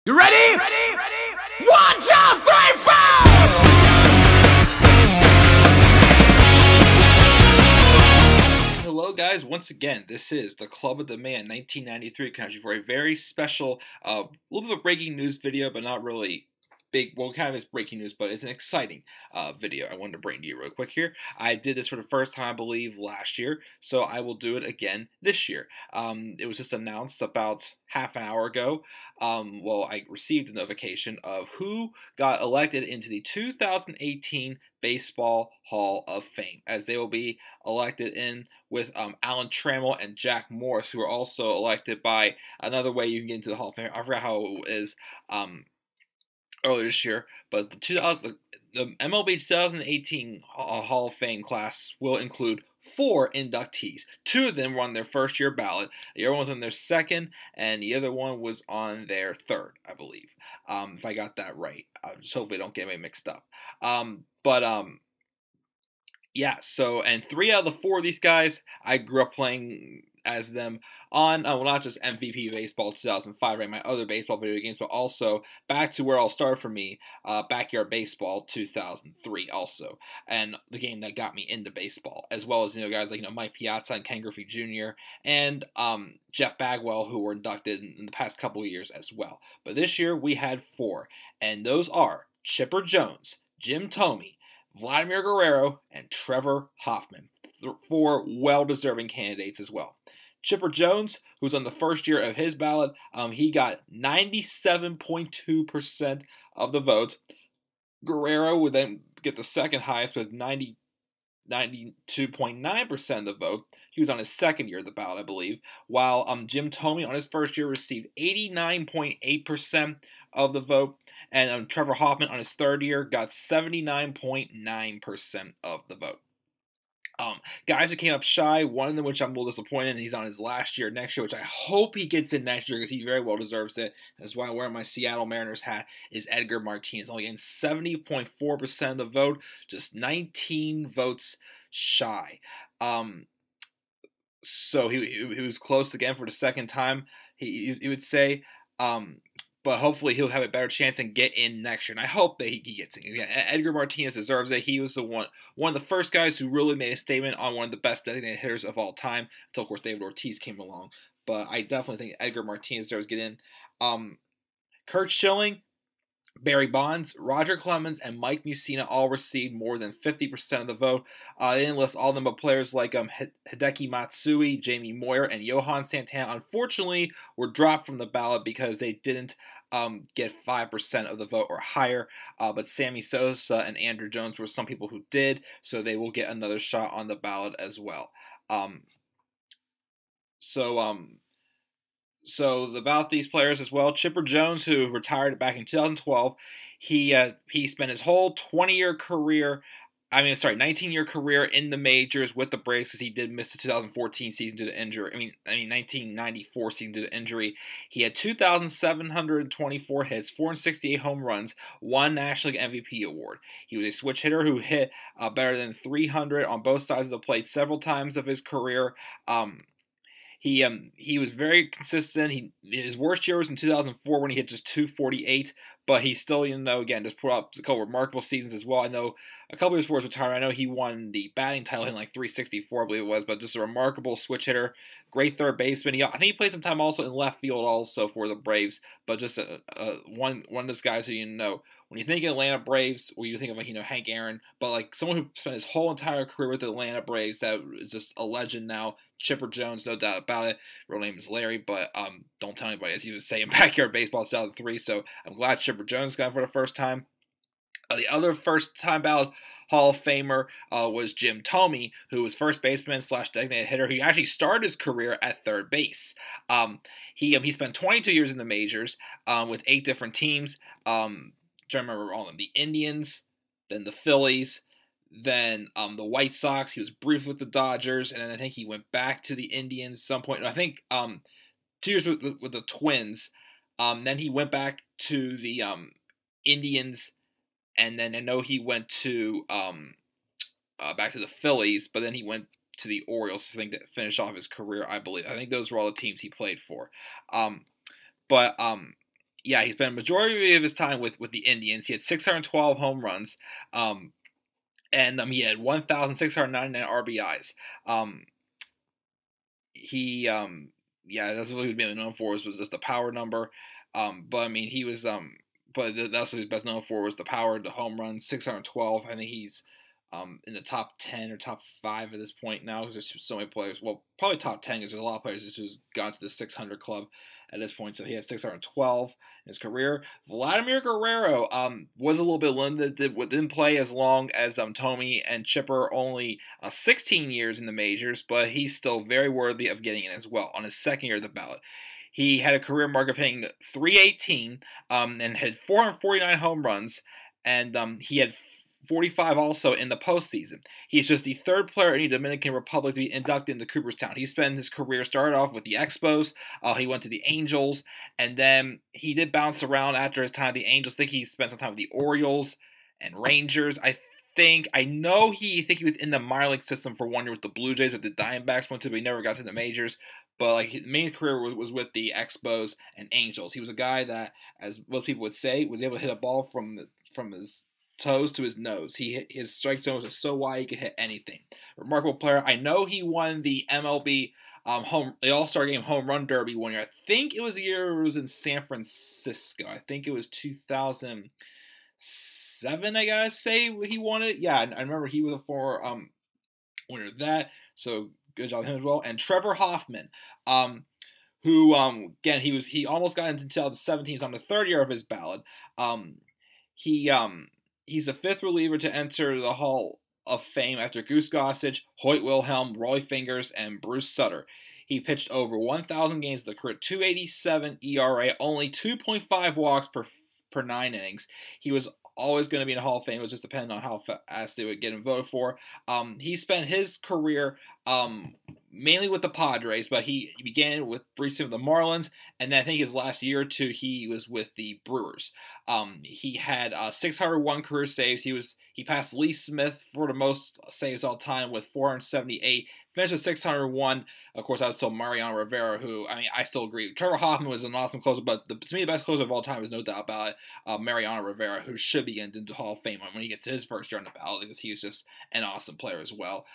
You ready? Ready? 1, 2, 3, 4! Hello guys, once again, this is the Club of the Man 1993 country for a very special, little bit of a breaking news video, but not really big, well kind of is breaking news, but it's an exciting video I wanted to bring to you real quick here. I did this for the first time, I believe, last year, so I will do it again this year. It was just announced about half an hour ago. Well, I received a notification of who got elected into the 2018 Baseball Hall of Fame, as they will be elected in with Alan Trammell and Jack Morris, who are also elected by another way you can get into the Hall of Fame. I forgot how it is earlier this year, but the MLB 2018 Hall of Fame class will include 4 inductees. 2 of them were on their first year ballot. The other one was on their second, and the other one was on their third, I believe. If I got that right. Just hopefully don't get me mixed up. Yeah, so, and 3 out of the 4 of these guys, I grew up playing as them on, well, not just MVP Baseball 2005, right, my other baseball video games, but also back to where it all started for me, Backyard Baseball 2003 also, and the game that got me into baseball, as well as, guys like, Mike Piazza and Ken Griffey Jr., and Jeff Bagwell, who were inducted in the past couple of years as well. But this year, we had 4, and those are Chipper Jones, Jim Thome, Vladimir Guerrero, and Trevor Hoffman. 4 well-deserving candidates as well. Chipper Jones, who's on the first year of his ballot, he got 97.2% of the vote. Guerrero would then get the second highest with 92.9% of the vote. He was on his second year of the ballot, I believe, while Jim Thome on his first year received 89.8% of the vote, and Trevor Hoffman on his third year got 79.9% of the vote. Guys who came up shy, one of them which I'm a little disappointed in, he's on his last year next year, which I hope he gets in next year because he very well deserves it. That's why I'm wearing my Seattle Mariners hat, is Edgar Martinez. Only getting 70.4% of the vote, just 19 votes shy. So he was close again for the second time, he would say. But hopefully he'll have a better chance and get in next year. And I hope that he gets in. Again, Edgar Martinez deserves it. He was one of the first guys who really made a statement on one of the best designated hitters of all time, until, of course, David Ortiz came along. But I definitely think Edgar Martinez deserves to get in. Curt Schilling, Barry Bonds, Roger Clemens, and Mike Mussina all received more than 50% of the vote. They didn't list all of them, but players like Hideki Matsui, Jamie Moyer, and Johan Santana, unfortunately, were dropped from the ballot because they didn't get 5% of the vote or higher. But Sammy Sosa and Andrew Jones were some people who did, so they will get another shot on the ballot as well. So about these players as well, Chipper Jones, who retired back in 2012, he spent his whole 19-year career in the majors with the Braves, because he did miss the 2014 season due to injury. 1994 season due to injury. He had 2,724 hits, 468 home runs, 1 National League MVP award. He was a switch hitter who hit better than 300 on both sides of the plate several times of his career. He was very consistent. His worst year was in 2004 when he hit just 248, but he still, again, just put up a couple remarkable seasons as well. I know a couple of years before his retirement, I know he won the batting title in like 364, I believe it was, but just a remarkable switch hitter, great third baseman. I think he played some time also in left field also for the Braves, but just one of those guys who, when you think of Atlanta Braves, or you think of Hank Aaron, but like someone who spent his whole entire career with the Atlanta Braves, that is just a legend now. Chipper Jones, no doubt about it. Real name is Larry, but don't tell anybody, as he was saying, Backyard Baseball 2003. So I'm glad Chipper Jones got for the first time. The other first-time ballot Hall of Famer was Jim Thome, who was first baseman / designated hitter. He actually started his career at third base. He spent 22 years in the majors with 8 different teams. Trying to remember all of them: the Indians, then the Phillies, then the White Sox. He was brief with the Dodgers, and then I think he went back to the Indians at some point. And I think 2 years with the Twins. Then he went back to the Indians, and then I know he went to back to the Phillies, but then he went to the Orioles, I think, to finish off his career, I believe. I think those were all the teams he played for. yeah, he spent a majority of his time with the Indians. He had 612 home runs, and he had 1,699 RBIs. Yeah, that's what he was mainly known for, was just the power number. But I mean, he was that's what he was best known for, was the power, the home runs, 612. I think he's in the top 10 or top 5 at this point now, because there's so many players. Well, probably top 10, because there's a lot of players who's gone to the 600 club at this point. So he has 612 in his career. Vladimir Guerrero was a little bit limited, didn't play as long as Thome and Chipper, only 16 years in the majors, but he's still very worthy of getting in as well on his second year of the ballot. He had a career mark of hitting .318 and had 449 home runs, and he had 45 also in the postseason. He's just the third player in the Dominican Republic to be inducted into Cooperstown. He spent his career, started off with the Expos, he went to the Angels, and then he did bounce around after his time at the Angels. I think he spent some time with the Orioles and Rangers. I think he was in the minor league system for 1 year with the Blue Jays, or the Diamondbacks went to, but he never got to the majors. But like, his main career was with the Expos and Angels. He was a guy that, as most people would say, was able to hit a ball from his toes to his nose. His strike zone was so wide he could hit anything. Remarkable player. I know he won the MLB the All-Star Game Home Run Derby 1 year. I think it was the year it was in San Francisco. I think it was 2007. I gotta say he won it. Yeah, I remember he was a former winner of that. So good job him as well. And Trevor Hoffman, who again he almost got into 2017. He's on the third year of his ballot. He's the fifth reliever to enter the Hall of Fame after Goose Gossage, Hoyt Wilhelm, Roy Fingers, and Bruce Sutter. He pitched over 1,000 games with a career .287 ERA, only 2.5 walks per 9 innings. He was always going to be in the Hall of Fame. It was just depending on how fast they would get him voted for. He spent his career mainly with the Padres, but he began with briefly with the Marlins, and then I think his last year or two he was with the Brewers. He had 601 career saves. He passed Lee Smith for the most saves all time with 478. Finished with 601. Of course, I was told Mariano Rivera, who, I mean, I still agree. Trevor Hoffman was an awesome closer, but to me, the best closer of all time is no doubt about it, Mariano Rivera, who should be into the Hall of Fame when he gets his first year on the ballot, because he was just an awesome player as well.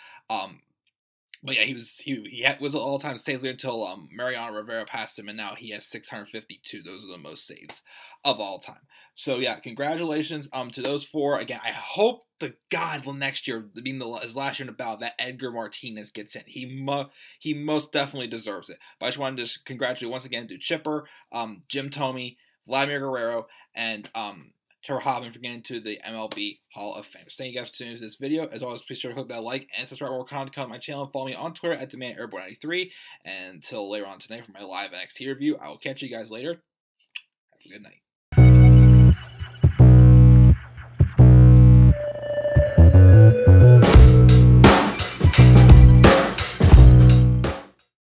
But yeah, he was an all-time saves leader until Mariano Rivera passed him, and now he has 652. Those are the most saves of all time. So yeah, congratulations to those four. Again, I hope to God next year, being his last year in the ballot, that Edgar Martinez gets in. He most definitely deserves it. But I just wanted to congratulate once again to Chipper, Jim Thome, Vladimir Guerrero, and Trevor Hoffman for getting to the MLB Hall of Fame. So thank you guys for tuning into this video. As always, please sure to click that like and subscribe for more content on my channel. Follow me on Twitter at DemandAirborne93. And until later on tonight for my live NXT review, I will catch you guys later. Have a good night.